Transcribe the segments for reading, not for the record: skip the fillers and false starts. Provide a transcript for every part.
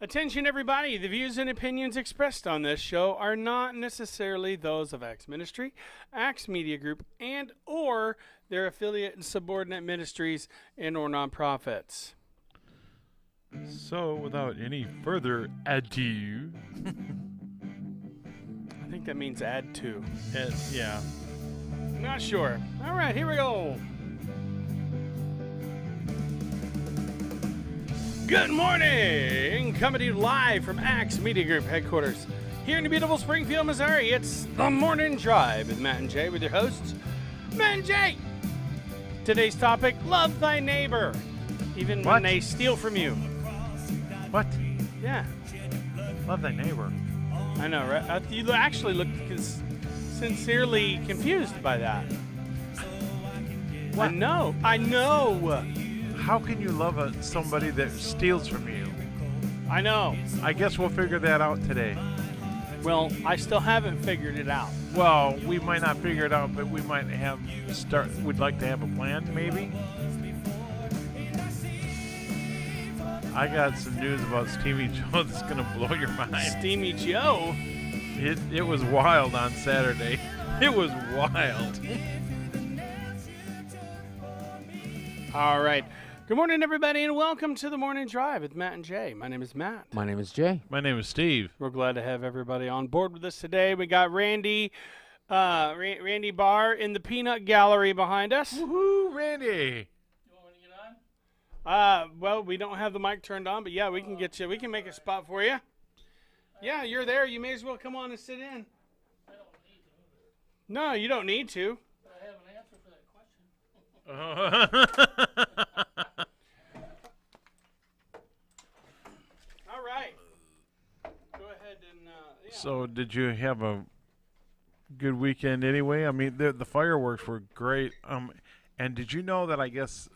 Attention, everybody. The views and opinions expressed on this show are not necessarily those of Axe Ministry, Axe Media Group, and or their affiliate and subordinate ministries and or nonprofits. So, without any further ado, I think that means add to. yeah. Not sure. All right, here we go. Good morning! Coming to you live from Axe Media Group headquarters here in the beautiful Springfield, Missouri. It's the Morning Drive with Matt and Jay with your hosts, Matt and Jay. Today's topic, love thy neighbor, even when they steal from you. What? Yeah. Love thy neighbor. I know, right? You actually look sincerely confused by that. What? I know. How can you love somebody that steals from you? I know. I guess we'll figure that out today. Well, I still haven't figured it out. Well, we might not figure it out, but we might we'd like to have a plan, maybe. I got some news about Steamy Joe that's going to blow your mind. Steamy Joe? It was wild on Saturday. It was wild. All right. Good morning, everybody, and welcome to the Morning Drive with Matt and Jay. My name is Matt. My name is Jay. My name is Steve. We're glad to have everybody on board with us today. We got Randy Barr in the peanut gallery behind us. Woohoo, Randy. Well, we don't have the mic turned on, but yeah, we can get you. We can make a spot for you. Yeah, you're there. You may as well come on and sit in. No, you don't need to. I have an answer for that question. All right. Go ahead and. Yeah. So, did you have a good weekend anyway? I mean, the fireworks were great. And did you know that I guess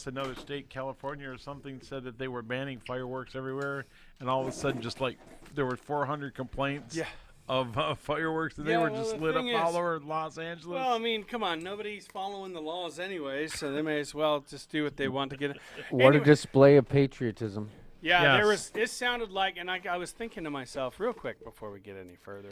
another state, California or something, said that they were banning fireworks everywhere, and all of a sudden, just like there were 400 complaints. Yeah. Of fireworks, and they were just lit up all over Los Angeles. Well, I mean, come on. Nobody's following the laws anyway, so they may as well just do what they want to get. What a display of patriotism. Yeah, Yes. it sounded like, and I was thinking to myself real quick before we get any further.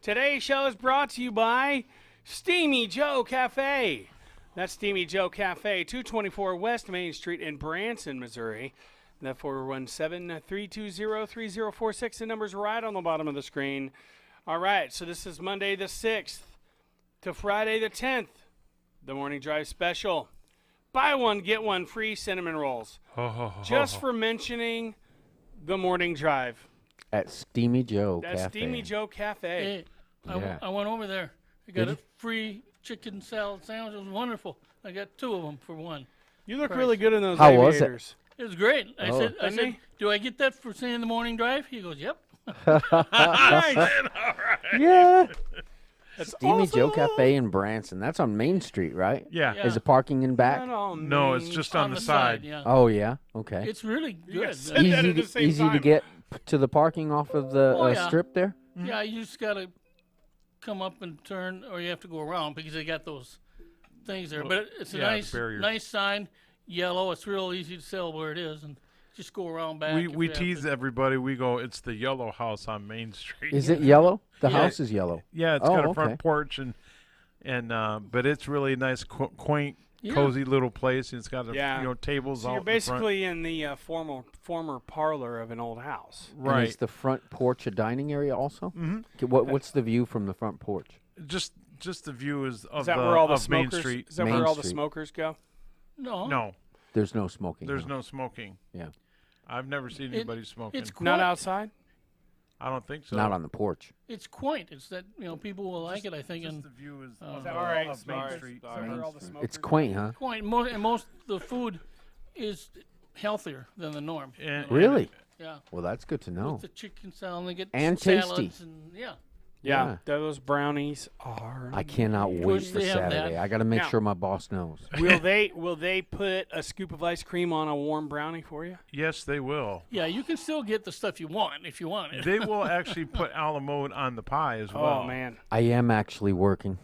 Today's show is brought to you by Steamy Joe Cafe. That's Steamy Joe Cafe, 224 West Main Street in Branson, Missouri. That 417-320-3046. The number's right on the bottom of the screen. All right, so this is Monday the 6th to Friday the 10th, the Morning Drive special. Buy one, get one free cinnamon rolls. Just for mentioning the Morning Drive. At Steamy Joe That's Cafe. Steamy Joe Cafe. Hey, Yeah. I went over there. I got Did a free chicken salad sandwich. It was wonderful. I got two of them for one. You look Price. really good in those How was it? aviators. It was great. I Oh. said, Didn't he? do I get that for saying the morning drive? He goes, yep. Yeah. That's Steamy awesome. Joe Cafe in Branson. That's on Main Street, right? Yeah. Yeah. Is it parking in back? No, it's just on the side. Yeah. Oh, yeah. Okay. It's really good. guys said that at the same Easy to time. get to the parking off of the Oh, yeah. strip there? Yeah, you just got to come up and turn, or you have to go around because they got those things there. But it's a yeah, barriers. nice sign, yellow. It's real easy to tell where it is, and just go around back. We if you have tease to. everybody. We go, it's the yellow house on Main Street. Is it yellow? The Yeah. house is yellow. Yeah, it's Oh, got a okay. front porch and but it's really nice, quaint, Yeah. cozy little place. And it's got Yeah. tables So out you're in front. basically in the former parlor of an old house. And Right. is the front porch a dining area also? Mhm. What's the view from the front porch? Just the view is of Is that the where all the of Main smokers? Street. Is that Main where all the Street. smokers go? No. No, There's no smoking. there's huh? no smoking. Yeah. I've never seen It- anybody smoking. It's Not quaint. outside? I don't think so. Not on the porch. It's quaint. It's that people will like it. I think, Just and the view is Oh. of, Is All right, of Main sorry, Street. sorry. Where all the smokers It's quaint, huh? quaint. Most the food is healthier than the norm. And- Really? Yeah. Well, that's good to know. With the chicken salad, and they get And salads tasty. and yeah. Yeah, Yeah. those brownies are. I cannot wait course for they have that. Saturday. I got to make Now- sure my boss knows. Will they put a scoop of ice cream on a warm brownie for you? Yes, they will. Yeah, you can still get the stuff you want if you want it. They will actually put a la mode on the pie as well. Oh man. I am actually working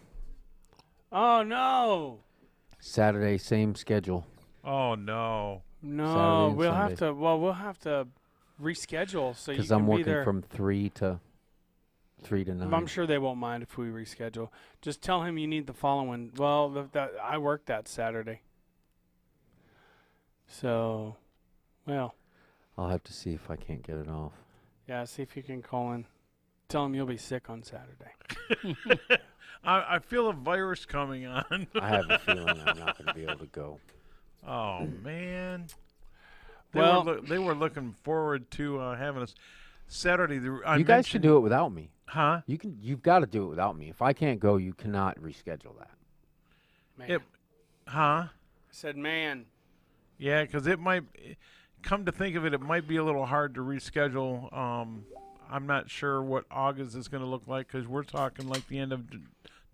Oh no. Saturday, same schedule. Oh no. No, Saturday and we'll have Sunday. to. Well, we'll have to reschedule so you Because can I'm be working there. from 3 to 9. I'm sure they won't mind if we reschedule. Just tell him you need the following. Well, I work that Saturday. So, well, I'll have to see if I can't get it off. yeah, see if you can call in. Tell him you'll be sick on Saturday. I feel a virus coming on. I have a feeling I'm not going to be able to go. Oh man. Well- They were looking forward to having us Saturday. I You guys can do it without me. huh? You've got to do it without me. If I can't go, you cannot reschedule that. Man. Yep. Huh? I said, man. Yeah, because it might. Come to think of it, it might be a little hard to reschedule. I'm not sure what August is going to look like because we're talking like the end of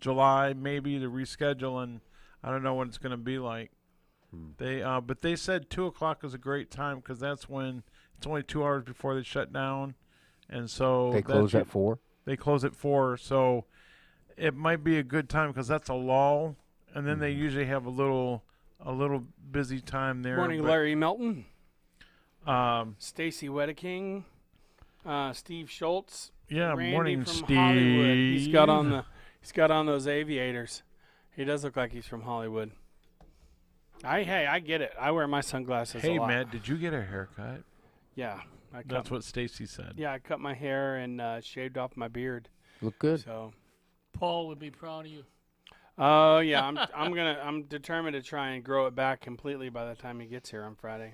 July maybe to reschedule, and I don't know what it's going to be like. But they said 2:00 is a great time because that's when it's only 2 hours before they shut down, and so They close at 4. They close at 4, so it might be a good time because that's a lull, and then they usually have a little busy time there. Morning, but, Larry Melton, Um, Stacy Wedeking, Steve Schultz. yeah, Randy morning, from Steve. Hollywood. He's got on those aviators. He does look like he's from Hollywood. I get it. I wear my sunglasses Hey, a lot. Matt, did you get a haircut? Yeah, I cut. That's what Stacy said. Yeah, I cut my hair and shaved off my beard. Look good. So, Paul would be proud of you. oh yeah, I'm determined to try and grow it back completely by the time he gets here on Friday.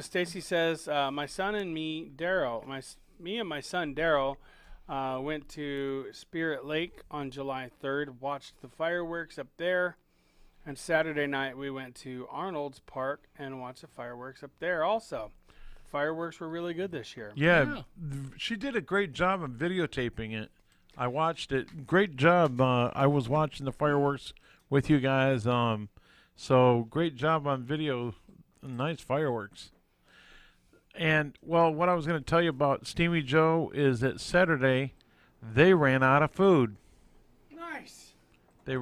Stacy says, my son and me, Daryl, me and my son Daryl, went to Spirit Lake on July 3rd, watched the fireworks up there, and Saturday night we went to Arnold's Park and watched the fireworks up there also. Fireworks were really good this year. Yeah, she did a great job of videotaping it. I watched it. Great job. I was watching the fireworks with you guys. So great job on video. Nice fireworks. And, well, what I was going to tell you about Steamy Joe is that Saturday they ran out of food. Nice. They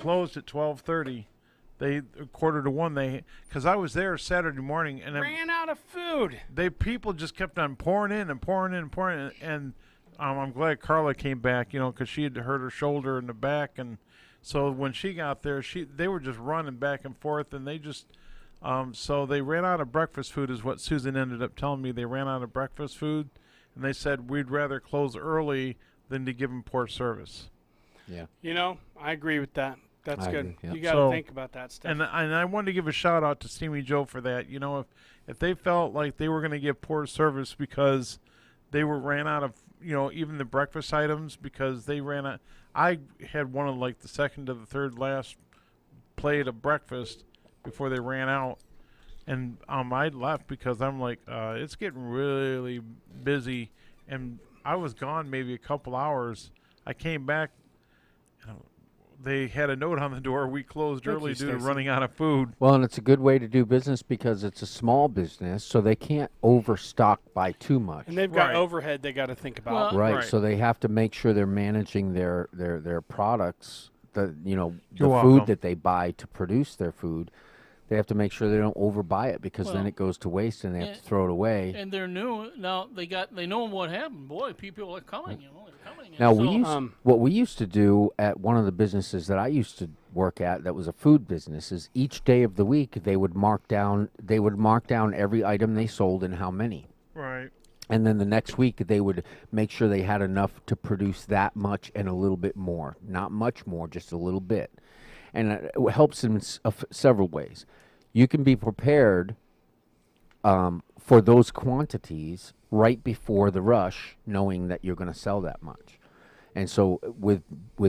closed at 12:30. They 12:45. Because I was there Saturday morning and Ran out of food. people just kept on pouring in and pouring in and pouring in. And I'm glad Carla came back, because she had hurt her shoulder in the back, and so when she got there, they were just running back and forth, and they just. So they ran out of breakfast food is what Susan ended up telling me. They ran out of breakfast food, and they said we'd rather close early than to give them poor service. Yeah. I agree with that. That's I good. agree, yeah. You got to So- think about that stuff. And I wanted to give a shout out to Steamy Joe for that. If they felt like they were going to give poor service because they ran out of even the breakfast items because they ran out. I had one of like the second to the third last plate of breakfast before they ran out, and I left because I'm like it's getting really busy, and I was gone maybe a couple hours. I came back. They had a note on the door. We closed Thank early you, due to Stacy. running out of food. Well, and it's a good way to do business because it's a small business, so they can't overstock by too much. And they've got Right. overhead they got to think about. Well- Right, Right. so they have to make sure they're managing their products, the You're food welcome. that they buy to produce their food. They have to make sure they don't overbuy it because then Well, it goes to waste and they have and- to throw it away. And they're new now. They know what happened. Boy, people are coming. They're coming. Now And so, what we used to do at one of the businesses that I used to work at that was a food business is each day of the week they would mark down every item they sold and how many. Right. And then the next week they would make sure they had enough to produce that much and a little bit more. Not much more, just a little bit. And it helps in several ways. You can be prepared for those quantities right before the rush, knowing that you're going to sell that much. And so with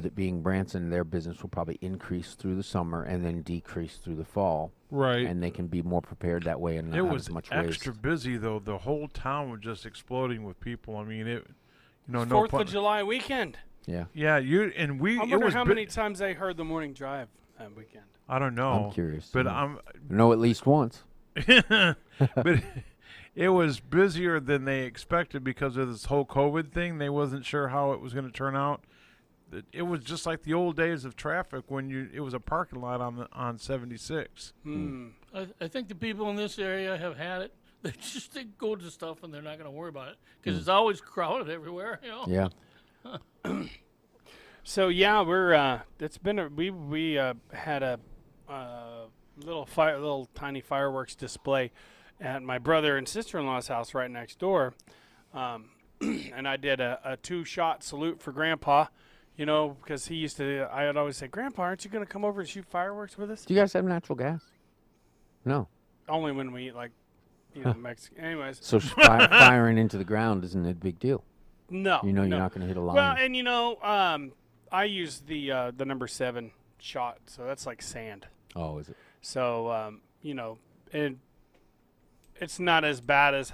it being Branson, their business will probably increase through the summer and then decrease through the fall. Right. And they can be more prepared that way and not It have was as much extra waste. busy though. The whole town was just exploding with people. I mean, it. No 4th pun- of July weekend. Yeah. Yeah, I it wonder was how bu- many times they heard the morning drive that weekend. I don't know. I'm curious. But I know at least once. but it was busier than they expected because of this whole COVID thing. They wasn't sure how it was going to turn out. it was just like the old days of traffic when it was a parking lot on 76. I think the people in this area have had it. They go to stuff and they're not going to worry about it because it's always crowded everywhere. Yeah. So yeah, we're it's been we had a little tiny fireworks display at my brother and sister-in-law's house right next door, and I did a 2-shot salute for Grandpa, because he used to. I'd always say, Grandpa, aren't you going to come over and shoot fireworks with us? Do you guys have natural gas? No. Only when we eat Mexican. Anyways, So firing into the ground isn't a big deal. no, You're no. not going to hit a line. Well, and I use the number 7 shot, so that's like sand. Oh, is it? So it's not as bad as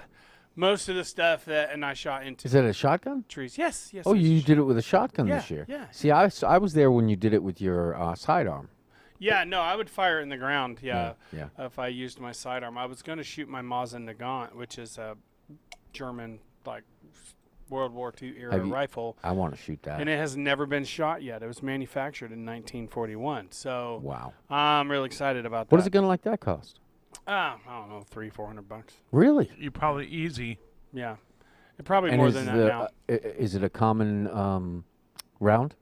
most of the stuff and I shot into Is it a shotgun? trees. Yes. Oh, it's you did it with a shotgun Yeah, this year. yeah. See, I was there when you did it with your sidearm. Yeah, no, I would fire it in the ground. Yeah, Yeah. If I used my sidearm, I was going to shoot my Mosin Nagant, which is a German World War II era Have you- rifle, I want to shoot that. and it has never been shot yet. It was manufactured in 1941. So Wow. I'm really excited about that. What does a gun like that cost? I don't know, $300-400. Really? You probably easy. Yeah, probably And more is than that the now. is it a common round?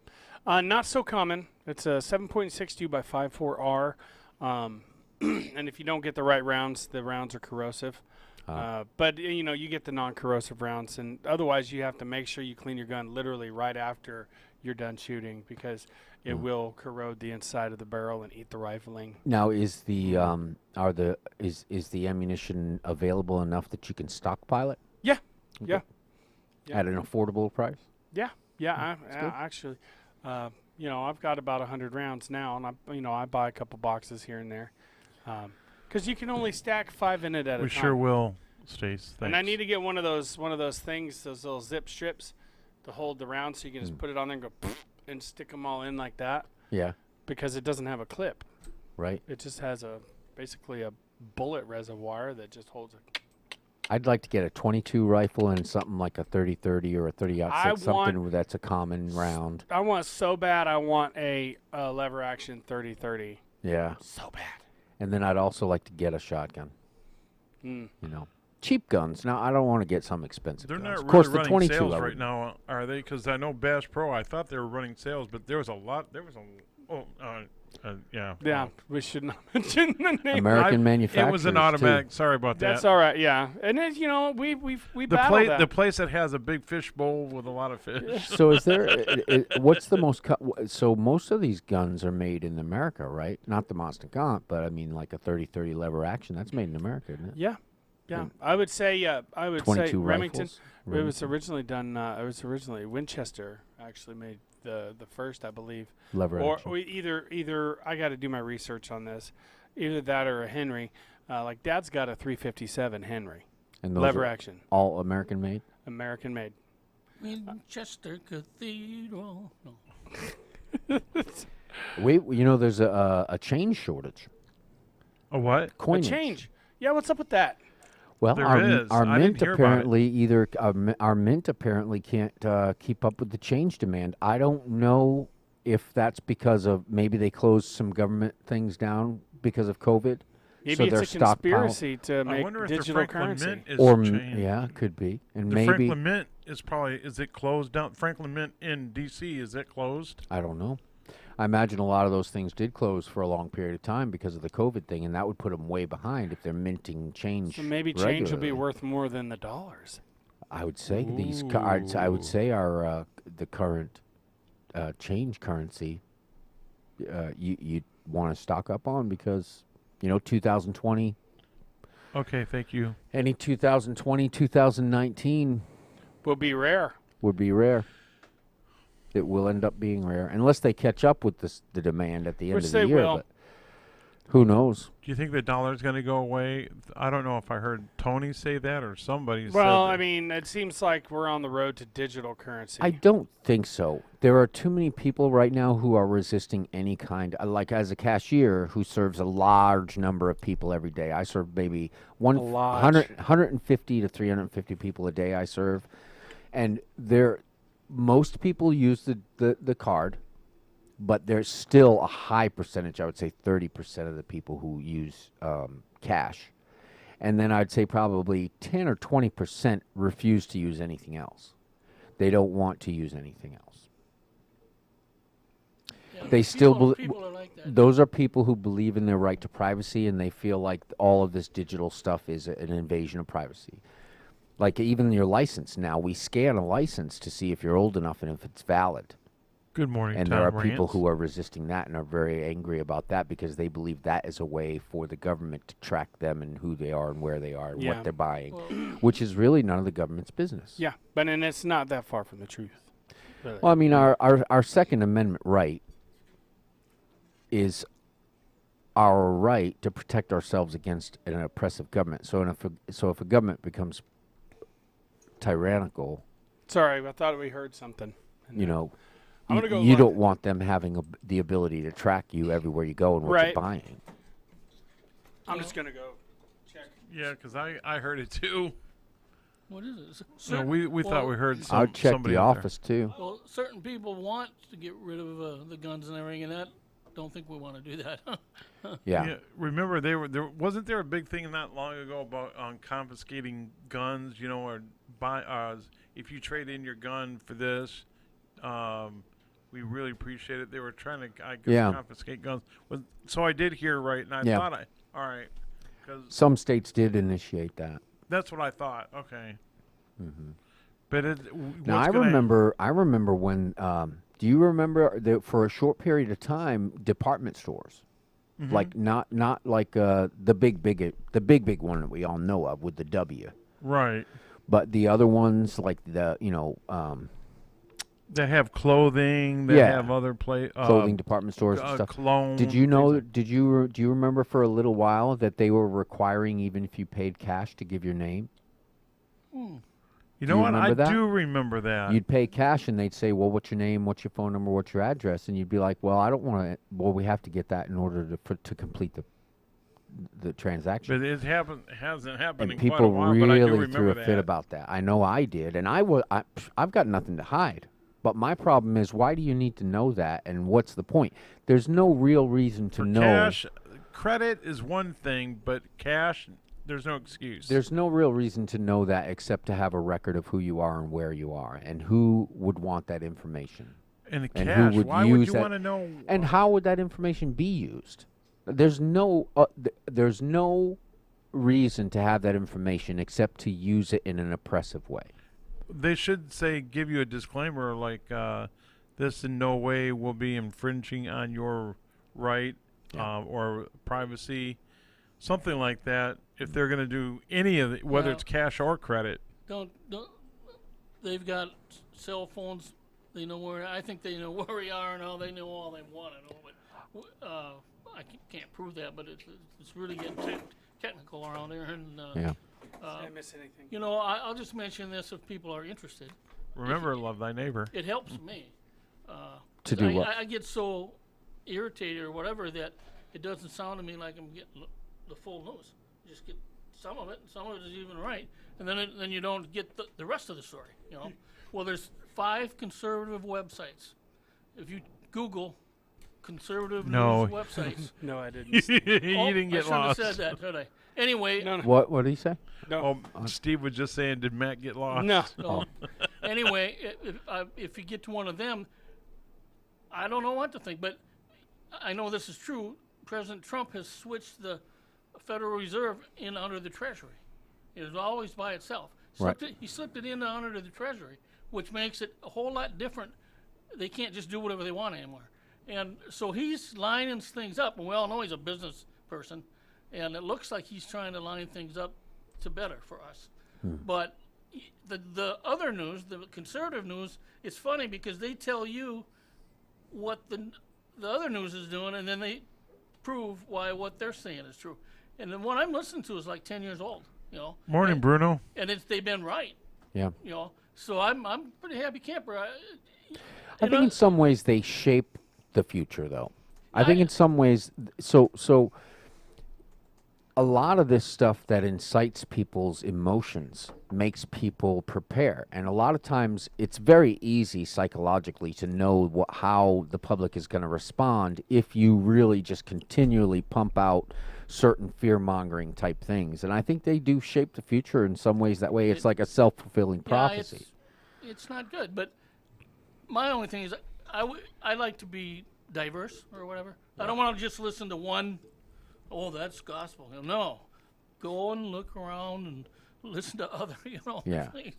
Not so common. It's a 7.62 by 5.4R, and if you don't get the right rounds, the rounds are corrosive. But you get the non-corrosive rounds, and otherwise you have to make sure you clean your gun literally right after you're done shooting because it will corrode the inside of the barrel and eat the rifling. Now, is the is the ammunition available enough that you can stockpile it Yeah, Okay. yeah, yeah. at an affordable price? yeah. Actually, I've got about 100 rounds now, and I buy a couple boxes here and there, because you can only stack 5 in it at a We time. sure will, Stace. Thanks. And I need to get one of those things, those little zip strips, to hold the round, so you can just put it on there and go and stick them all in like that, Yeah. because it doesn't have a clip. Right. It just has basically a bullet reservoir that just holds it. I'd like to get a 22 rifle and something like a 30-30 or a 30-06, something that's a common round. I want so bad. I want a lever action 30-30. Yeah. So bad. And then I'd also like to get a shotgun. Mm. Cheap guns. Now, I don't want to get some expensive They're guns. not Of course, really the running 22 sales I right would- now, are they? Because I know Bass Pro, I thought they were running sales, but there was a lot. Yeah. Yeah, we should not mention the name. American It manufacturers, was an too. automatic. Sorry about that. That's all right. Yeah, and then we the battled that. the place that has a big fish bowl with a lot of fish. So is there? What's the most? So most of these guns are made in America, right? Not the Mosin Nagant, but I mean like a 30-30 lever action. That's made in America, isn't it? Yeah. I would say 22 Remington. rifles. It was originally done. It was originally Winchester actually made the first, I believe. Lever Or action. either I got to do my research on this. Either that or a Henry. Like Dad's got a 357 Henry And those lever are action, all American made. American made. Winchester Cathedral. No. Wait, there's a chain shortage. A what? A Coinage. change. Yeah, what's up with that? Well, There our, is. our I didn't mint hear about it. apparently our mint apparently can't keep up with the change demand. I don't know if that's because of maybe they closed some government things down because of COVID. Maybe so their it's a conspiracy to I make wonder if the digital Franklin currency. Mint is Or changed. yeah, could be, and The maybe Franklin Mint is it closed down? Franklin Mint in D.C. is it closed? I don't know. I imagine a lot of those things did close for a long period of time because of the COVID thing, and that would put them way behind if they're minting change. So maybe change will be regularly. worth more than the dollars. I would say these cards. I would say our the current change currency. You want to stock up on because 2020. Okay, thank you. Any 2020, 2019 Will be rare. would be rare. It will end up being rare unless they catch up with the demand at the end Which of the they year. will. But who knows? Do you think the dollar's going to go away? I don't know if I heard Tony say that or somebody said Well, that. I mean, it seems like we're on the road to digital currency. I don't think so. There are too many people right now who are resisting any kind. Like as a cashier who serves a large number of people every day. I serve maybe large. 150 to 350 people a day. I serve, and most people use the card, but there's still a high percentage, I would say 30% of the people who use cash. And then I'd say probably 10 or 20% refuse to use anything else. They don't want to use anything else. Yeah, They still people are like that. those are people who believe in their right to privacy, and they feel like all of this digital stuff is an invasion of privacy. Like even your license now, we scan a license to see if you're old enough and if it's valid. Good morning, And Tom there are people Rance. who are resisting that and are very angry about that because they believe that is a way for the government to track them and who they are and where they are and Yeah. what they're buying, Well, which is really none of the government's business. Yeah, but and it's not that far from the truth. Really. Well, I mean, our Second Amendment right is our right to protect ourselves against an oppressive government. So, if a government becomes tyrannical, Sorry, I thought we heard something. you know, I'm gonna go you look. don't want them having the ability to track you everywhere you go and what Right. you're buying. I'm just gonna go check. Yeah, because I heard it too. what is it? No, Certain- we thought well, we heard I would check somebody the out there. office too. Well, certain people want to get rid of the guns and everything, and that don't think we want to do that. Yeah. Remember, there wasn't there a big thing not long ago about confiscating guns, you know, or if you trade in your gun for this, we really appreciate it. They were trying to, I guess, Yeah. confiscate guns. So I did hear right, and I Yeah. thought all right, because Some states did initiate that. that's what I thought. Okay. But Now I remember when. Do you remember that for a short period of time, department stores, like not like the big one that we all know of with the W, right. but the other ones like the That have clothing. That Yeah. have other clothing department stores and stuff. cologne. Did you know? Do you remember for a little while that they were requiring even if you paid cash to give your name? You Do know you what? I remember that? do remember that. You'd pay cash and they'd say, "Well, what's your name? What's your phone number? What's your address?" And you'd be like, "Well, I don't want to. Well, we have to get that in order to complete the transaction." But it hasn't happened And in people quite a while. But I do really remember threw a that. fit about that. I know I did, and I've got nothing to hide. But my problem is, why do you need to know that? And what's the point? There's no real reason to For know. cash, credit is one thing, but cash, there's no excuse. There's no real reason to know that except to have a record of who you are and where you are, and who would want that information. and and who cash, would why would use you that- want to know? And how would that information be used? There's no reason to have that information except to use it in an oppressive way. They should give you a disclaimer like, this in no way will be infringing on your right or privacy, something like that. If they're going to do any of it, whether Well- it's cash or credit. don't they've got cell phones. They know where. I think they know where we are and all. They know all they want to know. But I can't prove that. But it's really getting technical around there. And Yeah. Did I miss anything? you know, I'll just mention this if people are interested. Remember, love thy neighbor. It helps me. To do what? I get so irritated or whatever that it doesn't sound to me like I'm getting the full news. You just get some of it, and some of it is even right, and then you don't get the rest of the story. You know, well, there's 5 conservative websites. If you Google conservative No. news websites, No, I didn't. you didn't I get shouldn't lost. have said that, should I? Anyway, No, no, What did he say? no. Oh, Steve was just saying, did Matt get lost? No. So, anyway, if you get to one of them, I don't know what to think, but I know this is true. President Trump has switched the Federal Reserve in under the Treasury. It is always by itself. Right. He slipped it in under the Treasury, which makes it a whole lot different. They can't just do whatever they want anymore. And so he's lining things up, and we all know he's a business person, and it looks like he's trying to line things up to better for us. But the other news, the conservative news, it's funny because they tell you what the other news is doing, and then they prove why what they're saying is true. And the one I'm listening to is like 10 years old, you know. Morning, Bruno. And they've been right, Yeah. you know. So I'm pretty happy camper. I think in some ways they shape the future, though. I think I- in some ways, so a lot of this stuff that incites people's emotions makes people prepare. And a lot of times it's very easy psychologically to know how the public is going to respond if you really just continually pump out certain fear-mongering type things. And I think they do shape the future in some ways that way. It's like a self-fulfilling prophecy. It's not good. But my only thing is I like to be diverse or whatever. I don't want to just listen to one. Oh, that's gospel. No, go and look around and listen to other, Yeah. things.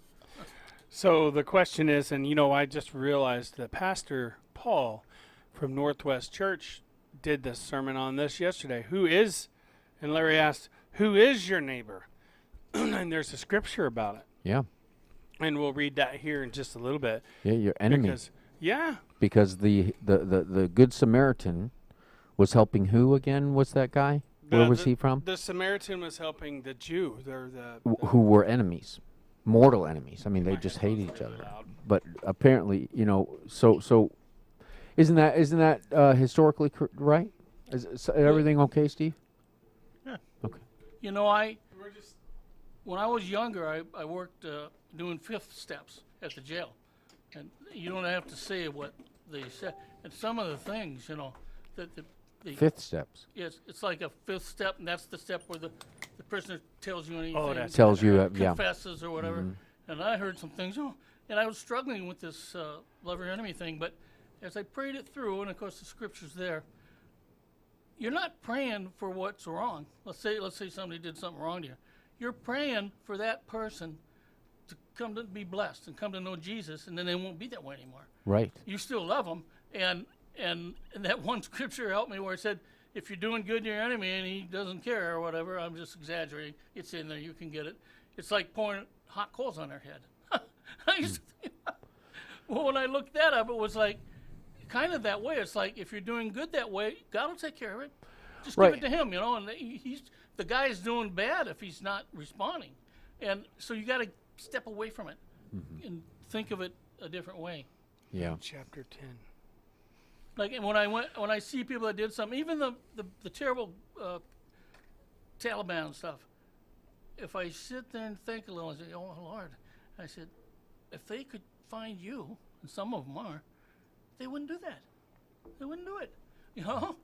So the question is, and I just realized that Pastor Paul from Northwest Church did this sermon on this yesterday. And Larry asked, who is your neighbor? And there's a scripture about it. Yeah. And we'll read that here in just a little bit. Yeah, your enemy. Because the Good Samaritan was helping who again? Was that guy? Where was he from? The Samaritan was helping the Jew. Who were enemies, mortal enemies. I mean, they just hated each other. But apparently, so isn't that historically right? Is everything okay, Steve? Yeah. Okay. When I was younger, I worked doing fifth steps at the jail. And you don't have to say what they said. And some of the things, that the Fifth steps. Yes, it's like a fifth step, and that's the step where the prisoner tells you anything. that's Tells you, yeah. confesses or whatever. And I heard some things, and I was struggling with this love your enemy thing, but as I prayed it through, and of course the scripture's there, you're not praying for what's wrong. Let's say somebody did something wrong to you. You're praying for that person to come to be blessed and come to know Jesus, and then they won't be that way anymore. Right. You still love them, and that one scripture helped me where it said, if you're doing good to your enemy and he doesn't care or whatever, I'm just exaggerating. It's in there. You can get it. It's like pouring hot coals on their head. I used to think, well, when I looked that up, it was like kind of that way. It's like if you're doing good that way, God will take care of it. Just Right. give it to him, And the guy is doing bad if he's not responding. And so you got to step away from it and think of it a different way. Yeah. chapter 10. Like, and when I see people that did something, even the terrible Taliban stuff, if I sit there and think a little and say, oh, Lord, I said, if they could find you, and some of them are, they wouldn't do that. They wouldn't do it,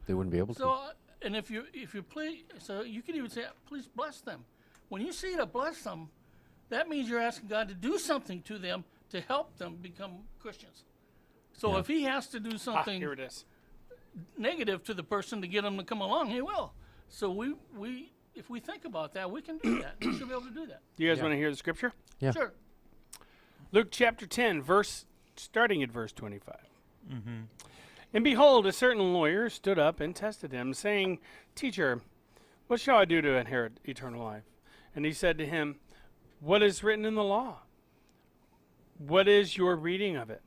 They wouldn't be able So, to. and if you please, so you can even say, please bless them. When you say to bless them, that means you're asking God to do something to them to help them become Christians. So if he has to do something Here it is. negative to the person to get them to come along, he will. So we if we think about that, we can do that. We should be able to do that. You guys want to hear the scripture? Yeah. Sure. Luke chapter 10, starting at verse 25. And behold, a certain lawyer stood up and tested him, saying, Teacher, what shall I do to inherit eternal life? And he said to him, what is written in the law? What is your reading of it?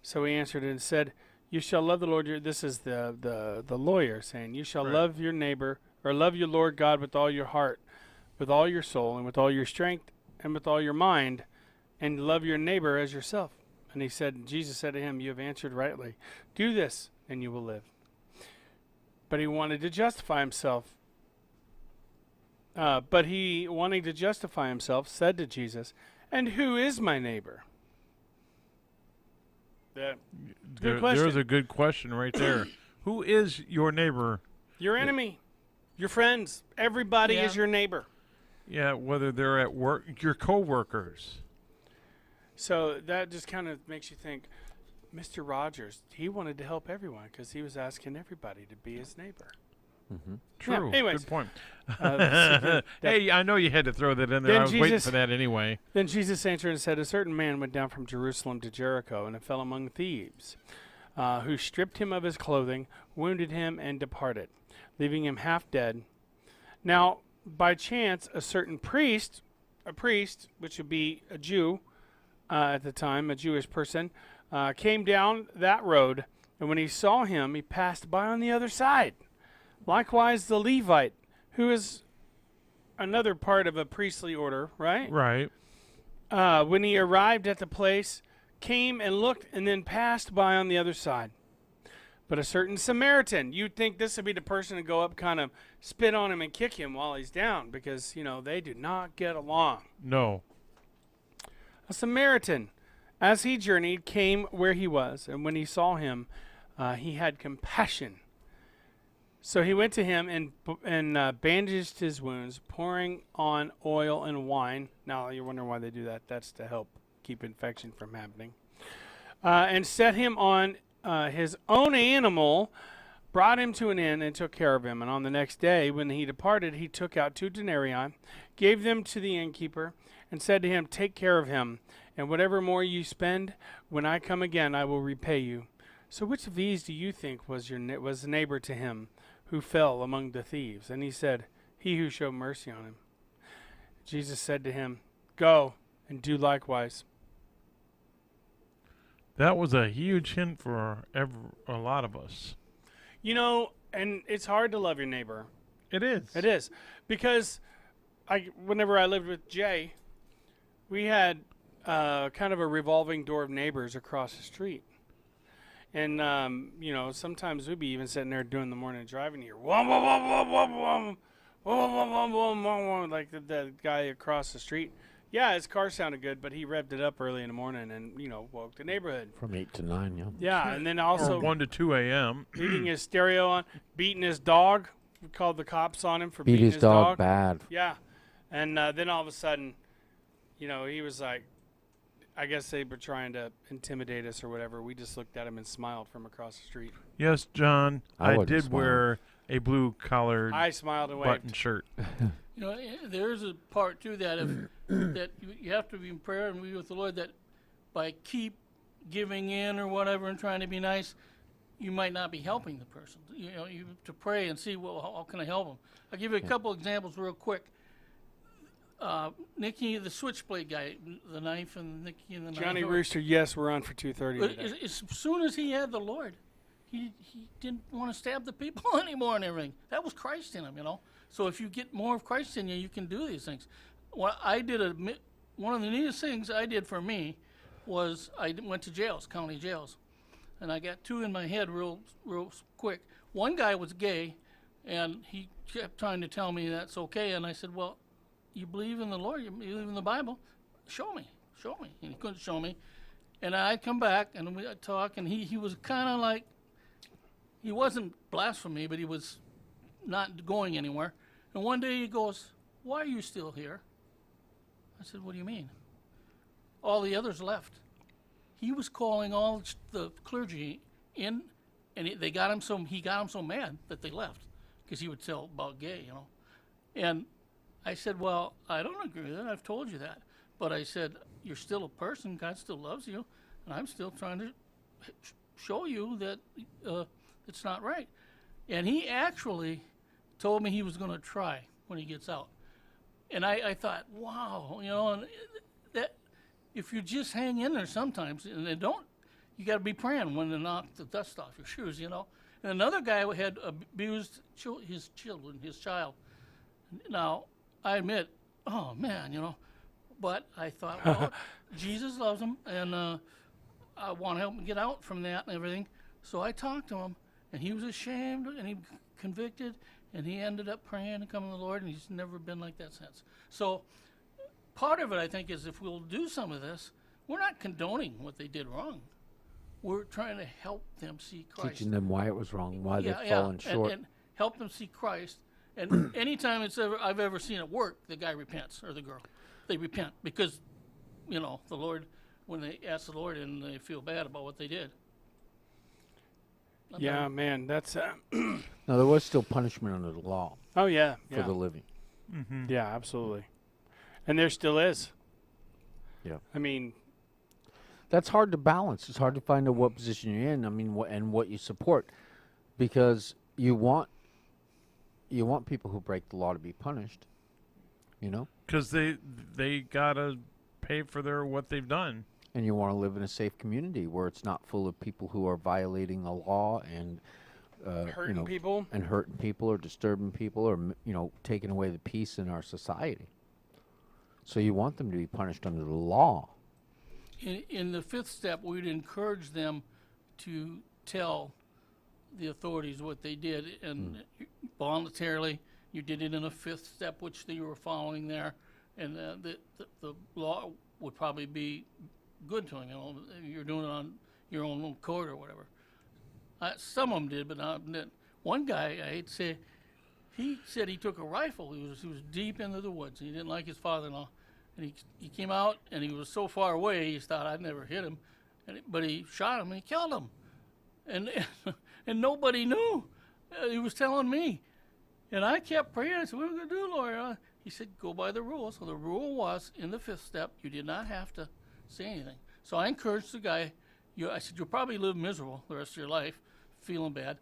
So he answered and said, you shall love the Lord this is the lawyer saying, you shall love your neighbor, or love your Lord God with all your heart, with all your soul, and with all your strength, and with all your mind, and love your neighbor as yourself. And Jesus said to him, you have answered rightly. Do this, and you will live. But he wanted to justify himself. Wanting to justify himself, said to Jesus, and who is my neighbor? Good question. There's a good question right there. Who is your neighbor? Your enemy, your friends, everybody is your neighbor. Yeah, whether they're at work, your coworkers. So that just kind of makes you think, Mr. Rogers, he wanted to help everyone because he was asking everybody to be his neighbor. True. anyways. Good point. That- Hey, I know you had to throw that in there. Then I was waiting Jesus- for that anyway. Then Jesus answered and said, a certain man went down from Jerusalem to Jericho, and it fell among thieves, who stripped him of his clothing, wounded him, and departed, leaving him half dead. Now, by chance, a certain priest, which would be a Jew at the time, a Jewish person, came down that road, and when he saw him, he passed by on the other side. Likewise, the Levite, who is another part of a priestly order, right? Right. When he arrived at the place, came and looked and then passed by on the other side. But a certain Samaritan, you'd think this would be the person to go up, kind of spit on him and kick him while he's down, because, they do not get along. No. A Samaritan, as he journeyed, came where he was, and when he saw him, he had compassion. So he went to him and bandaged his wounds, pouring on oil and wine. Now, you're wondering why they do that. That's to help keep infection from happening. And set him on his own animal, brought him to an inn, and took care of him. And on the next day, when he departed, he took out 2 denarii, gave them to the innkeeper, and said to him, "Take care of him, and whatever more you spend, when I come again, I will repay you." So which of these do you think was the neighbor to him who fell among the thieves? And he said, "He who showed mercy on him." Jesus said to him, "Go and do likewise." That was a huge hint for a lot of us. And it's hard to love your neighbor. It is. It is. Because whenever I lived with Jay, we had kind of a revolving door of neighbors across the street. And, sometimes we'd be even sitting there doing the morning drive and hear, wom, wom, wom, wom, wom, wom, wom, wom, wom, wom, wom, wom, like the guy across the street. Yeah, his car sounded good, but he revved it up early in the morning and, woke the neighborhood. From 8 to 9, yeah. Yeah, and then also Or 1 to 2 a.m. leaving his stereo on, beating his dog. We called the cops on him for Beat beating his dog bad. Yeah. And then all of a sudden, he was like, I guess they were trying to intimidate us or whatever. We just looked at him and smiled from across the street. Yes, John, I I wouldn't did smile. wear a blue-collared I smiled and button waved. shirt. There's a part to that that you have to be in prayer and be with the Lord, that by keep giving in or whatever and trying to be nice, you might not be helping the person. You have to pray and see, well, how can I help them? I'll give you a couple examples real quick. Nicky, the switchblade guy, the knife and Nicky and the knife. Johnny Rooster, yes, we're on for 2:30 But today. as soon as he had the Lord, he didn't want to stab the people anymore and everything. That was Christ in him, So if you get more of Christ in you, you can do these things. What I did, one of the neatest things I did for me was I went to jails, county jails, and I got 2 in my head real quick. One guy was gay, and he kept trying to tell me that's okay, and I said, well, you believe in the Lord, you believe in the Bible, show me. And he couldn't show me. And I'd come back, and we'd talk, and he was kind of like, he wasn't blasphemy, but he was not going anywhere. And one day he goes, "Why are you still here?" I said, "What do you mean?" All the others left. He was calling all the clergy in, and he got him so mad that they left, because he would tell about gay, And I said, "Well, I don't agree with that. I've told you that." But I said, "You're still a person. God still loves you, and I'm still trying to show you that it's not right." And he actually told me he was going to try when he gets out. And I thought, wow, and that if you just hang in there sometimes, and they don't, you got to be praying when they knock the dust off your shoes, And another guy had abused his child. Now, I admit, oh man, but I thought, well, Jesus loves him, and I want to help him get out from that and everything. So I talked to him, and he was ashamed, and he convicted, and he ended up praying and coming to the Lord, and he's never been like that since. So part of it, I think, is if we'll do some of this, we're not condoning what they did wrong. We're trying to help them see Christ. Teaching them why it was wrong, why they've fallen short. And help them see Christ. And anytime I've ever seen it work, the guy repents, or the girl. They repent because, the Lord, when they ask the Lord and they feel bad about what they did. Yeah, man, that's... No, there was still punishment under the law oh, yeah. for the living. Yeah, absolutely. And there still is. Yeah. I mean... That's hard to balance. It's hard to find out what position you're in. I mean, what you support, because you want people who break the law to be punished. Because they gotta pay for what they've done. And you want to live in a safe community where it's not full of people who are violating the law and hurting people. And hurting people or disturbing people or taking away the peace in our society. So you want them to be punished under the law. In the 5th step, we'd encourage them to tell the authorities what they did, and voluntarily you did it in a fifth step, which they were following there, and the law would probably be good to him. You know, you're doing it on your own little court or whatever. Some of them did, but not. One guy, I hate to say, he said he took a rifle. He was deep into the woods. He didn't like his father-in-law, and he came out and he was so far away. He thought I'd never hit him, but he shot him and he killed him, and and nobody knew. He was telling me, and I kept praying. I said, "What are we gonna do, lawyer?" He said, "Go by the rules." So the rule was in the fifth step, you did not have to say anything. So I encouraged the guy. I said, "You'll probably live miserable the rest of your life, feeling bad.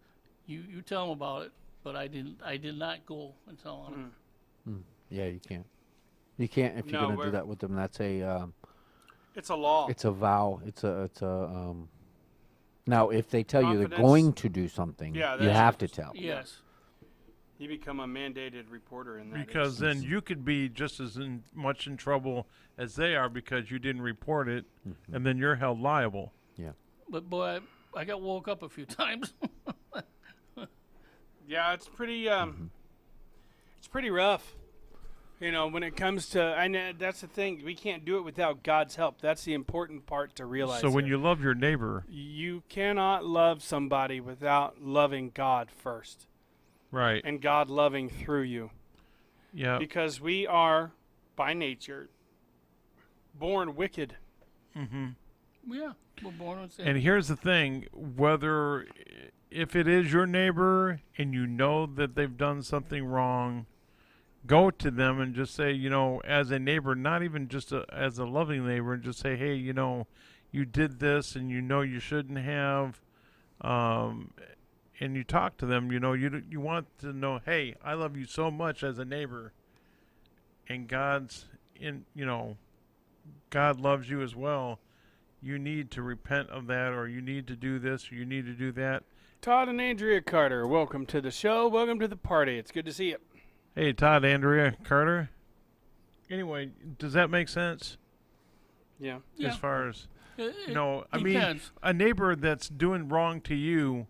You tell him about it." But I did not go and tell him. Yeah, you can't. You can't if you're No, going to do we're- that with them. That's a It's a law. it's a vow. It's a Now, if they tell you they're Confidence. going to do something, Yeah, you that's have to different. tell. Yes. You become a mandated reporter in that. Because then you could be just as much in trouble as they are because you didn't report it, and then you're held liable. Yeah. But boy, I got woke up a few times. Yeah, it's pretty rough. You know, when it comes to, I know that's the thing. We can't do it without God's help. That's the important part to realize. So when here. you love your neighbor, You cannot love somebody without loving God first, right? and God loving through you, Yeah. because we are, by nature, born wicked. Yeah, we're born with sin. And here's the thing: whether if it is your neighbor and you know that they've done something wrong, go to them and just say, you know, as a neighbor, not even just as a loving neighbor, and just say, hey, you know, you did this and you know you shouldn't have, and you talk to them. You know, you want to know, hey, I love you so much as a neighbor, and God's in, you know, God loves you as well. You need to repent of that, or you need to do this, or you need to do that. Todd and Andrea Carter, welcome to the show. Welcome to the party. It's good to see you. Hey, Todd, Andrea, Carter. Anyway, does that make sense? Yeah. Yeah. As far as, It no, I mean, depends. a neighbor that's doing wrong to you,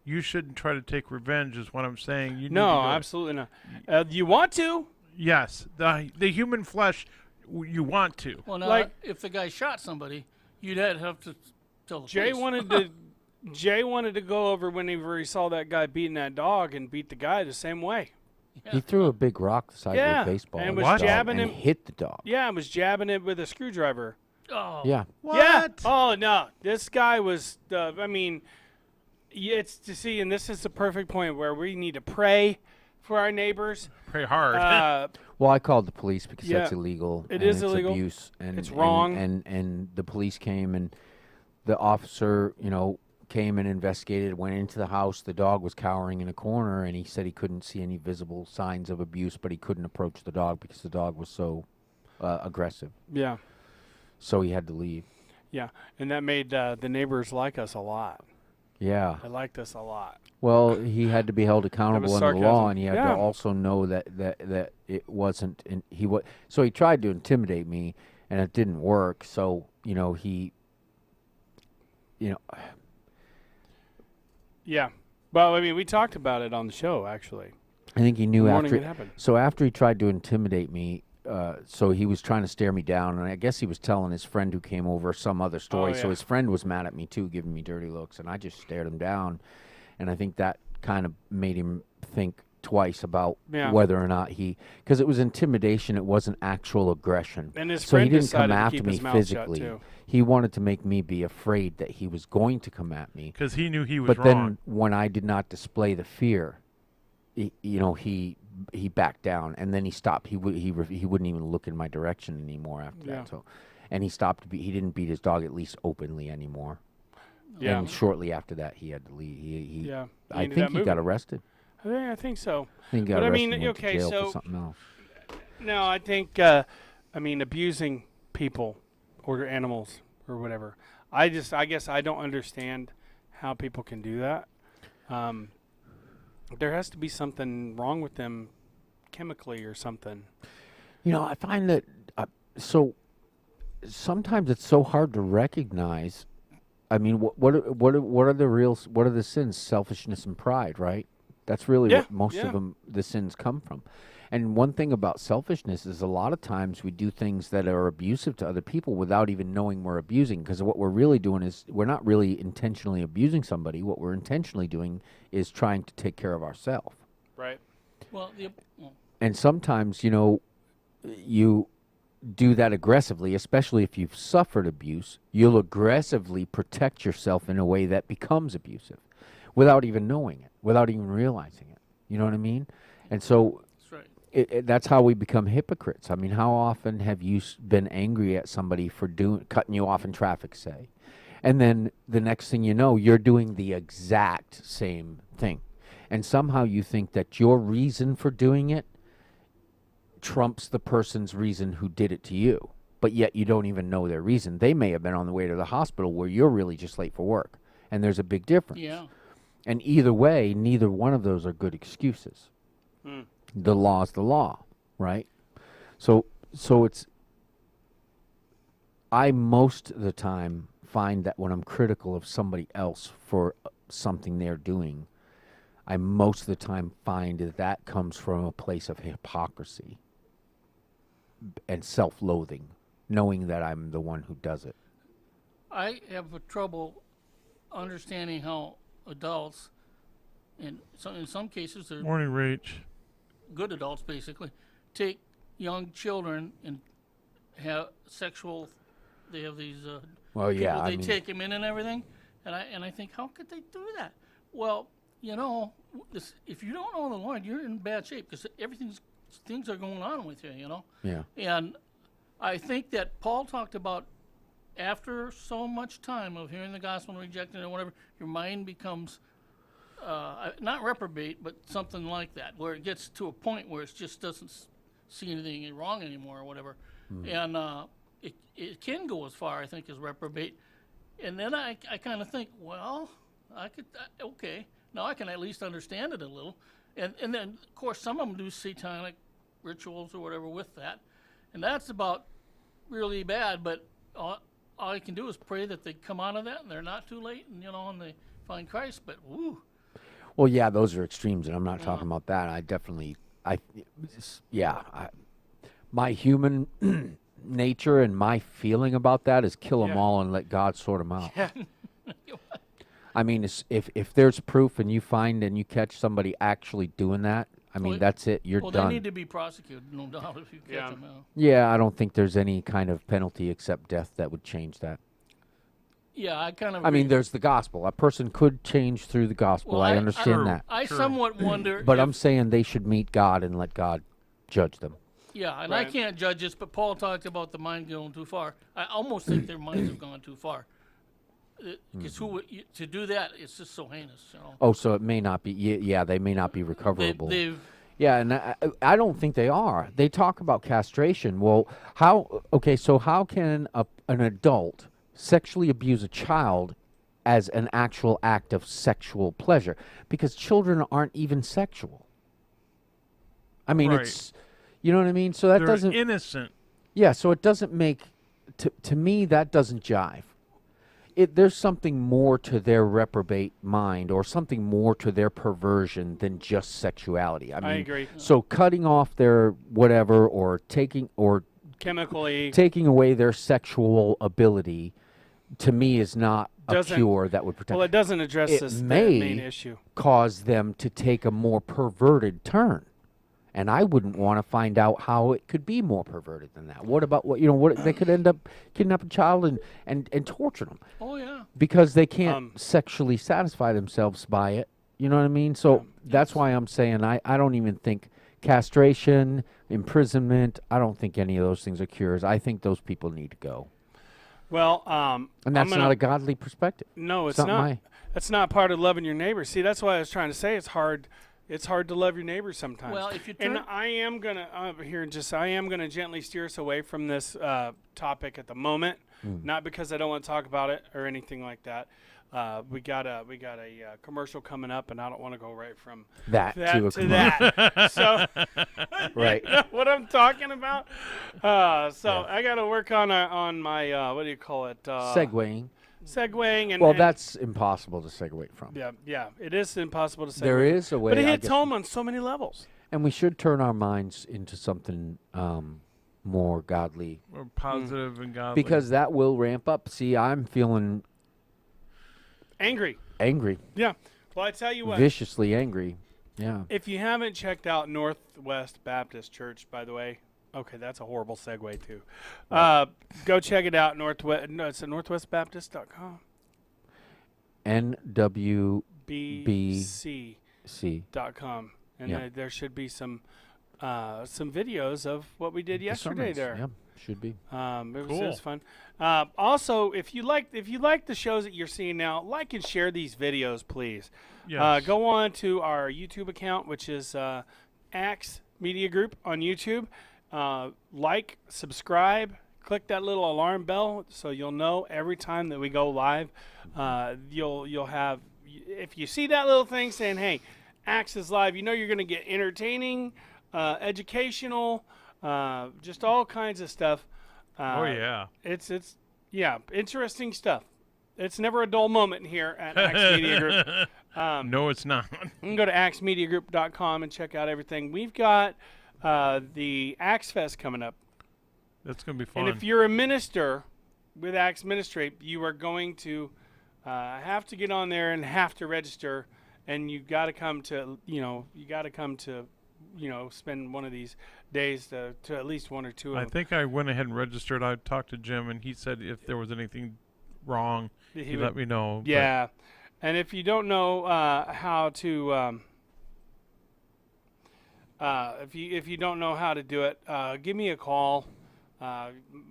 you shouldn't try to take revenge, is what I'm saying. You need No, to go- absolutely not. You want to? Yes, the human flesh, you want to. Well, now, like- if the guy shot somebody, you'd have to tell the Jay police. wanted to go over whenever he saw that guy beating that dog and beat the guy the same way. He threw a big rock the size Yeah, of a baseball and at was the dog jabbing and him- hit the dog. Yeah, and was jabbing it with a screwdriver. Oh, Yeah. Yeah. Oh no, this guy was. I mean, it's to see, and this is the perfect point where we need to pray for our neighbors. Pray hard. Well, I called the police because Yeah, that's illegal. it and is it's illegal. Abuse and It's wrong. And the police came and the officer, you know, came and investigated. Went into the house. The dog was cowering in a corner, and he said he couldn't see any visible signs of abuse, but he couldn't approach the dog because the dog was so aggressive. Yeah, So he had to leave. yeah, and that made the neighbors like us a lot. Yeah. They liked us a lot. Well, he had to be held accountable under the law, sarcasm. and he had Yeah. to also know that it wasn't. And so he tried to intimidate me, and it didn't work. So you know Yeah, well, I mean, we talked about it on the show actually. I think he knew The morning after. it happened. So after he tried to intimidate me, so he was trying to stare me down, and I guess he was telling his friend who came over some other story. Oh, So yeah. his friend was mad at me too, giving me dirty looks, and I just stared him down, and I think that kind of made him think twice about Yeah. whether or not because it was intimidation, it wasn't actual aggression. And his So he friend didn't decided come to after keep me his mouth shut, physically. too. He wanted to make me be afraid that he was going to come at me. Because he knew he was But wrong. then when I did not display the fear, he backed down, and then he stopped. He wouldn't even look in my direction anymore after Yeah. that. So, and he stopped. He didn't beat his dog, at least openly, anymore. Yeah, And shortly after that, he had to leave. yeah. I ended think up he got moving. arrested. I think so. I think he got But I arrested mean, and went to okay, jail so- for something else. No, I think abusing people or animals or whatever. I guess I don't understand how people can do that. There has to be something wrong with them chemically or something. You know, I find that so sometimes it's so hard to recognize I mean, what are the what are the sins? Selfishness and pride, right? That's really Yeah, what most yeah. of them, the sins come from. And one thing about selfishness is a lot of times we do things that are abusive to other people without even knowing we're abusing. Because what we're really doing is we're not really intentionally abusing somebody. What we're intentionally doing is trying to take care of ourselves. Right. Well, And sometimes, you do that aggressively, especially if you've suffered abuse. You'll aggressively protect yourself in a way that becomes abusive without even knowing it, without even realizing it. You know what I mean? And so that's right. that's how we become hypocrites. I mean, how often have you been angry at somebody for cutting you off in traffic, say? And then the next thing you know, you're doing the exact same thing. And somehow you think that your reason for doing it trumps the person's reason who did it to you. But yet you don't even know their reason. They may have been on the way to the hospital where you're really just late for work. And there's a big difference. Yeah. And either way, neither one of those are good excuses. The law's the law, right? So it's, I most of the time find that when I'm critical of somebody else for something they're doing, I most of the time find that comes from a place of hypocrisy and self-loathing, knowing that I'm the one who does it. I have trouble understanding how adults, and in some cases they're Morning, Rach. good adults basically, take young children and have sexual. They have these. Well, yeah, people, I they mean- take them in and everything, and I think, how could they do that? Well, if you don't know the Lord, you're in bad shape because things are going on with you, Yeah. And I think that Paul talked about after so much time of hearing the gospel and rejecting it or whatever, your mind becomes not reprobate, but something like that, where it gets to a point where it just doesn't see anything wrong anymore or whatever. And it can go as far, I think, as reprobate. And then I kind of think, well, okay, now I can at least understand it a little. And then, of course, some of them do satanic rituals or whatever with that. And that's about really bad, but all I can do is pray that they come out of that and they're not too late and, and they find Christ. But, woo. Well, yeah, those are extremes, and I'm not talking about that. My human nature and my feeling about that is kill them Yeah. all and let God sort them out. Yeah. I mean, if there's proof and you find and you catch somebody actually doing that, I mean, Well, that's it. You're Well, done. they need to be prosecuted, no doubt, if you catch Yeah. them out. Yeah, I don't think there's any kind of penalty except death that would change that. Yeah, I kind of I mean, agree. there's the gospel. A person could change through the gospel. Well, I understand that. I True. somewhat wonder But if, I'm saying they should meet God and let God judge them. yeah, and I Right. can't judge this, but Paul talked about the mind going too far. I almost think their minds have gone too far. Because to do that, it's just so heinous, Oh, so it may not be. Yeah, they may not be recoverable. They've Yeah, and I don't think they are. They talk about castration. Well, so how can an adult sexually abuse a child as an actual act of sexual pleasure? Because children aren't even sexual. I mean, Right. it's, you know what I mean? So that They're doesn't, innocent. yeah, so it doesn't make, to me, that doesn't jive. There's something more to their reprobate mind or something more to their perversion than just sexuality. I mean, agree. So cutting off their whatever or taking Chemically. away their sexual ability, to me, is not a Doesn't- cure that would protect. Well, it doesn't address It the may main issue. cause them to take a more perverted turn. And I wouldn't want to find out how it could be more perverted than that. What about what they could end up kidnapping a child and torturing them oh yeah. because they can't sexually satisfy themselves by it. You know what I mean? So that's why I'm saying I don't even think castration, imprisonment, I don't think any of those things are cures. I think those people need to go. Well, And that's not a godly perspective. No, it's not not. my- That's not part of loving your neighbor. See, that's why I was trying to say it's hard. It's hard to love your neighbor sometimes. Well, if you and turn- I am gonna I am gonna gently steer us away from this topic at the moment. Not because I don't want to talk about it or anything like that. We got a commercial coming up, and I don't want to go right from That that to a to that. So Right. you know what I'm talking about. I got to work on my what do you call it? Segueing. segueing and Well, and- that's impossible to segue from. yeah, it is impossible to segue. There is a way, but it I hits guess- home on so many levels. And we should turn our minds into something more godly, Or positive and godly. because that will ramp up. See, I'm feeling Angry. angry, Yeah. Well, I tell you what. viciously angry. Yeah. If you haven't checked out Northwest Baptist Church, by the way, okay, that's a horrible segue too. Go check it out. It's at northwestbaptist.com. NWBC. BC.com. And Yeah. there should be some videos of what we did yesterday sermons, there. Yeah, should be. It was Cool. fun. Also, if you like the shows that you're seeing now, like and share these videos, please. Yes. Go on to our YouTube account, which is Axe Media Group on YouTube. Like, subscribe, click that little alarm bell so you'll know every time that we go live. You'll have, if you see that little thing saying, "Hey, Axe is live," you know you're going to get entertaining, educational, just all kinds of stuff. Oh yeah. It's interesting stuff. It's never a dull moment here at Axe Media Group. No, it's not. You can go to axemediagroup.com and check out everything. We've got the Axe Fest coming up. That's gonna be fun. And if you're a minister with Axe Ministry, you are going to have to get on there and have to register. And you got to come to, spend one of these days to at least one or two of I them. think I went ahead and registered. I talked to Jim, and he said if there was anything wrong, he let me know. but- Yeah, and if you don't know how to, if you don't know how to do it, give me a call.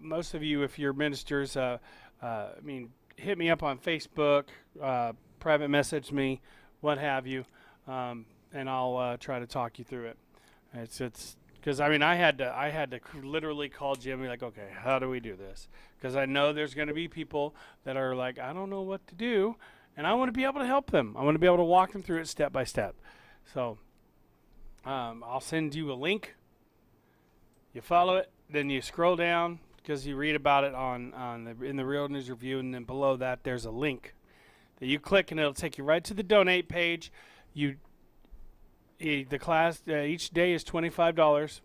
Most of you, if you're ministers, hit me up on Facebook, private message me, what have you, and I'll try to talk you through it. It's because I had to literally call Jim and be like, okay, how do we do this? Because I know there's going to be people that are like, I don't know what to do, and I want to be able to help them. I want to be able to walk them through it step by step. So I'll send you a link. You follow it, then you scroll down because you read about it in the Real News Review, and then below that there's a link that you click, and it'll take you right to the donate page. The class each day is $25,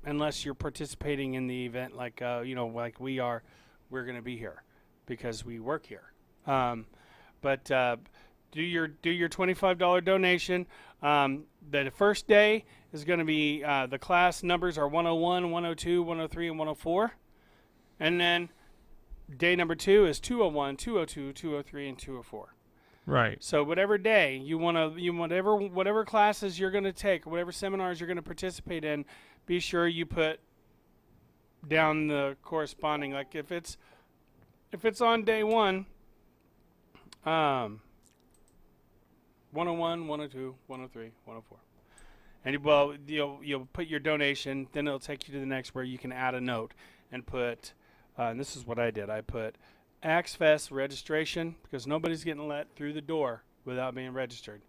unless you're participating in the event like like we are. We're going to be here because we work here. But do your $25 donation. The first day is going to be the class numbers are 101, 102, 103, and 104, and then day number 2 is 201, 202, 203, and 204. Right. So whatever day whatever classes you're going to take, whatever seminars you're going to participate in, be sure you put down the corresponding. Like if it's on day 1, 101, 102, 103, 104. And you'll put your donation, then it'll take you to the next where you can add a note and put and this is what I did. I put Axe Fest registration because nobody's getting let through the door without being registered.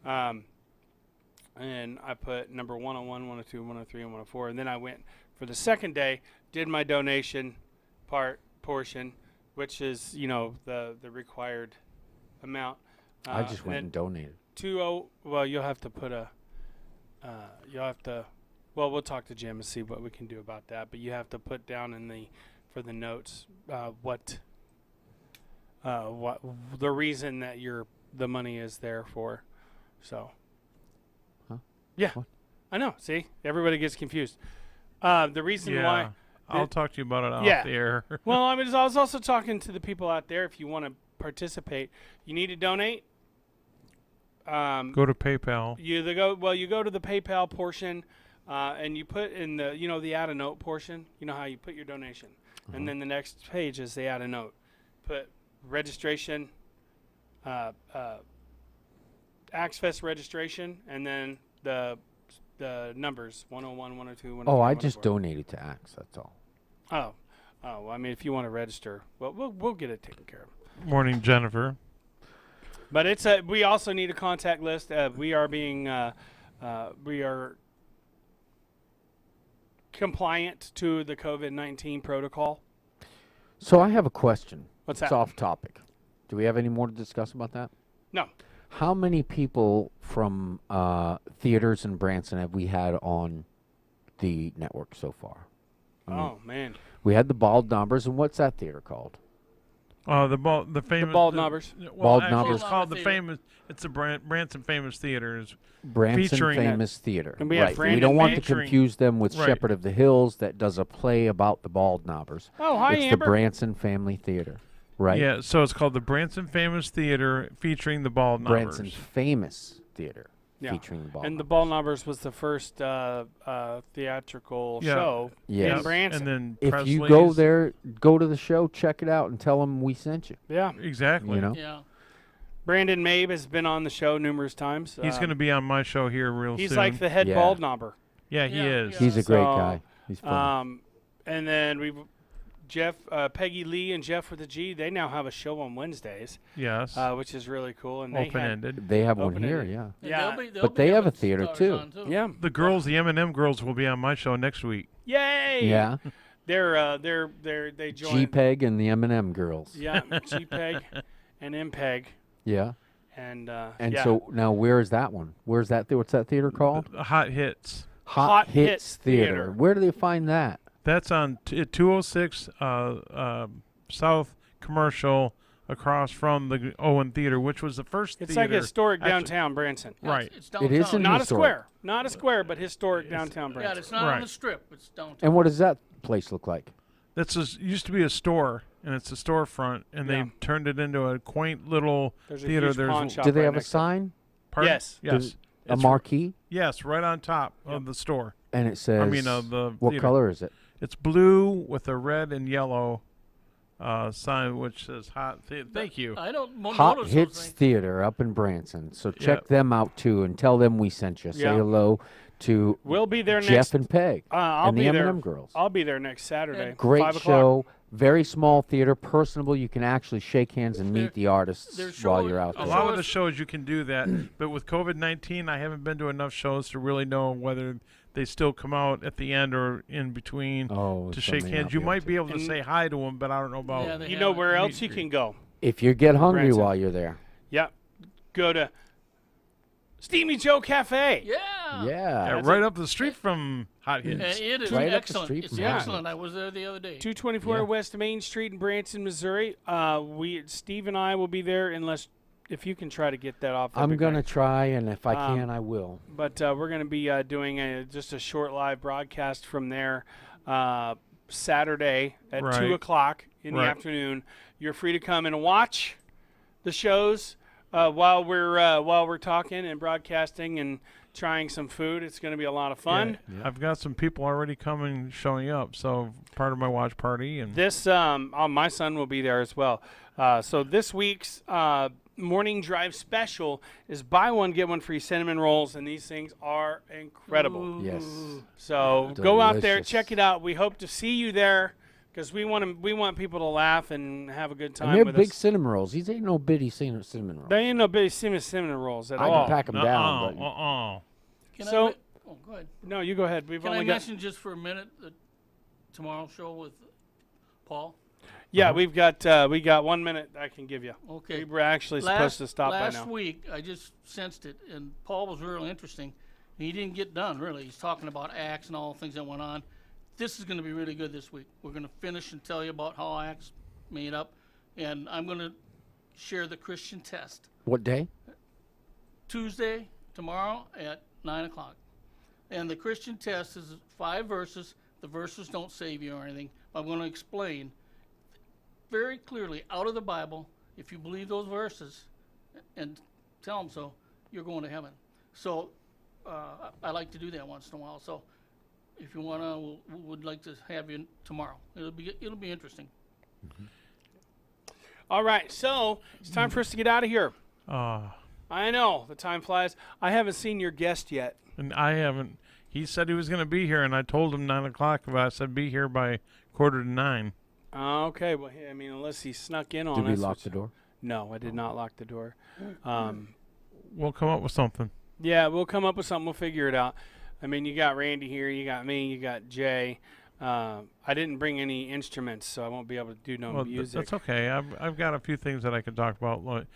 And I put number 101, 102, 103, and 104. And then I went for the second day, did my donation portion, which is, the required amount. I just went and donated. Well, you'll have to put we'll talk to Jim and see what we can do about that. But you have to put down for the notes what the reason that the money is there for. So. Huh? Yeah. What? I know. See, everybody gets confused. The reason why. I'll talk to you about it off Yeah. the air. Well, I was also talking to the people out there. If you want to participate, you need to donate. Go to PayPal. You go to the PayPal portion, and you put in the add a note portion. You know how you put your donation, and then the next page is the add a note. Put registration, Axe Fest registration, and then the numbers 101, 102, 103. Oh, I just 104. donated to Axe. That's all. Oh, well, I mean, if you want to register, well, we'll get it taken care of. Morning, Jennifer. But we also need a contact list. We are compliant to the COVID-19 protocol. So I have a question. What's It's that? off topic. Do we have any more to discuss about that? No. How many people from theaters in Branson have we had on the network so far? Oh man. We had the Bald Knobbers, and what's that theater called? The famous Bald Knobbers. Well, Bald actually, Knobbers. it's called the Theater. famous. It's the Branson Famous Theater. Branson Featuring- Famous Theater. And we have right. We Brandon don't want to featuring- confuse them with Right. Shepherd of the Hills that does a play about the Bald Knobbers. Oh, hi, It's Amber. the Branson Family Theater, right? Yeah, so it's called the Branson Famous Theater, featuring the Bald Knobbers. Branson Famous Theater Yeah. featuring the Bald And the Knobbers. Bald Knobbers was the first theatrical Yeah. show Yes. in Branson. And then If Presley's, you go there, go to the show, check it out, and tell them we sent you. yeah. exactly. You know, Yeah. Brandon Mabe has been on the show numerous times. He's going to be on my show here real He's soon. like the head Yeah. bald knobber. Yeah, he Yeah, is. yeah. he's a great So, guy. He's fun. And then we've Peggy Lee and Jeff with the G. They now have a show on Wednesdays, Yes. which is really cool. And they had, Open-ended. They have one open here, ended. yeah. And Yeah. they'll But be they have a having theater, stars too. on, yeah, The girls, the M&M girls, will be on my show next week. yay, Yeah. they joined. G-Peg and the M&M girls. Yeah, G-Peg and MPeg, Yeah. and And yeah. so now where is that one? Where's that? What's that theater called? The Hot Hits. Hot Hits Theater. Where do they find that? That's on 206 South Commercial, across from the Owen Theater, which was the first it's theater. like historic actually- downtown Branson. Yeah, Right. It's It is downtown. in Not a historic. square, not a square, but historic downtown Yeah, Branson. it's not on Right. the strip. It's downtown. And what does that place look like? Used to be a store, and it's a storefront, and Yeah. they turned it into a quaint little There's a theater. huge pawn There's shop Do they right have a next to it. sign? pardon? Yes. Yes. A It's- marquee? Yes, right on top of the store. And it says, the what theater. color is it? It's blue with a red and yellow sign, which says "Hot." Thank you. I don't Hot notice Hits those things. Theater up in Branson. So check them out too and tell them we sent you. Say Yeah. hello to We'll be there Jeff next. and Peg I'll and be the there. M&M girls. I'll be there next Saturday. Great 5 o'clock. show. Very small theater, personable. You can actually shake hands and meet the artists they're while showing- you're out A there. lot of us- the shows you can do that, but with COVID-19, I haven't been to enough shows to really know whether they still come out at the end or in between Oh, to something shake I'll hands. You able might to. be able to And- say hi to them, but I don't know about. Yeah, they You know have it. where Meet else and you greet. can go? If you get hungry Branson. while you're there. Yep. Go to Steamy Joe Cafe. Yeah. Yeah. Yeah, That's right up the street from Hot And Hits. it is Right up the excellent. street It's from Hot excellent. I was there the other day. 224 Yeah. West Main Street in Branson, Missouri. Steve and I will be there if you can try to get that off. that'd I'm be going to great. try, and if I Um, can, I will. But we're going to be doing just a short live broadcast from there Saturday at Right. 2 o'clock in the Right. afternoon. You're free to come and watch the shows while we're talking and broadcasting and trying some food. It's going to be a lot of fun. Yeah, I've got some people already coming, showing up. So part of my watch party, and This my son will be there as well. So this week's morning drive special is buy one get one free cinnamon rolls, and these things are incredible. Yes. So go out there, Delicious. check it out. We hope to see you there because we want people to laugh and have a good time And they're with big us. cinnamon rolls. These ain't no bitty cinnamon rolls. They ain't no big cinnamon rolls at I all. can pack them down, but Can So- I, oh, go ahead. No, you go ahead. We've Can only I got mention just for a minute the tomorrow show with Paul? yeah. We got 1 minute I can give you. Okay. We were actually supposed to stop by last now. week, I just sensed it, and Paul was really interesting. He didn't get done, really. He's talking about Acts and all the things that went on. This is going to be really good this week. We're going to finish and tell you about how Acts made up, and I'm going to share the Christian test what day? Tuesday, tomorrow at 9 o'clock. And the Christian test is 5 verses. The verses don't save you or anything. I'm going to explain very clearly out of the Bible, if you believe those verses and tell them so, you're going to heaven. So I like to do that once in a while. So if you want to, we would like to have you tomorrow. It'll be interesting. All right, so it's time for us to get out of here. I know the time flies. I haven't seen your guest yet. and I haven't. He said he was going to be here, and I told him 9 o'clock. But I said be here by 8:45. Okay, well, I mean, unless he snuck in on Did we us. lock which- the door? No, I did not lock the door. We'll come up with something. Yeah, we'll come up with something. We'll figure it out. I mean, you got Randy here, you got me, you got Jay. I didn't bring any instruments, so I won't be able to do no Well, music. that's okay. I've got a few things that I can talk about.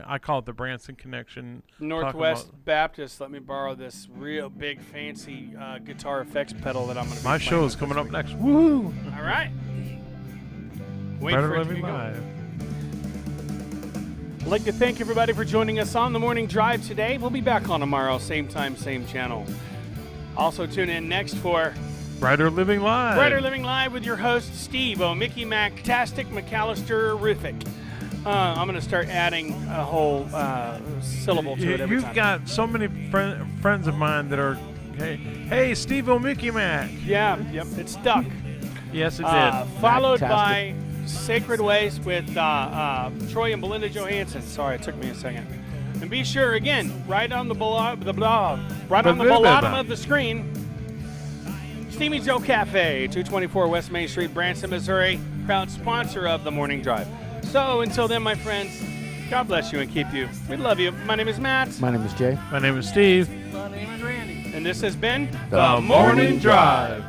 I call it the Branson Connection. Northwest Baptist let me borrow this real big fancy guitar effects pedal that I'm going to be My playing show with is coming this up week. next. Woo! All right. Wait Better for it to Living be going. Live. I'd like to thank everybody for joining us on the morning drive today. We'll be back on tomorrow, same time, same channel. Also tune in next for Brighter Living Live. Brighter Living Live with your host, Steve Mickey Mac-tastic McAllister-rific. I'm going to start adding a whole syllable to it every You've time. got so many friends of mine that are, hey, Steve O'Mickey Mac. Yeah, yep, it's stuck. Yes, it did. Followed Fantastic. by Sacred Ways with Troy and Belinda Johansson. Sorry, it took me a second. And be sure, again, right on the bottom of the screen, Steamy Joe Cafe, 224 West Main Street, Branson, Missouri, proud sponsor of the Morning Drive. So until then, my friends, God bless you and keep you. We love you. My name is Matt, My name is Jay. My name is Steve. My name is Randy. and this has been The Morning Drive.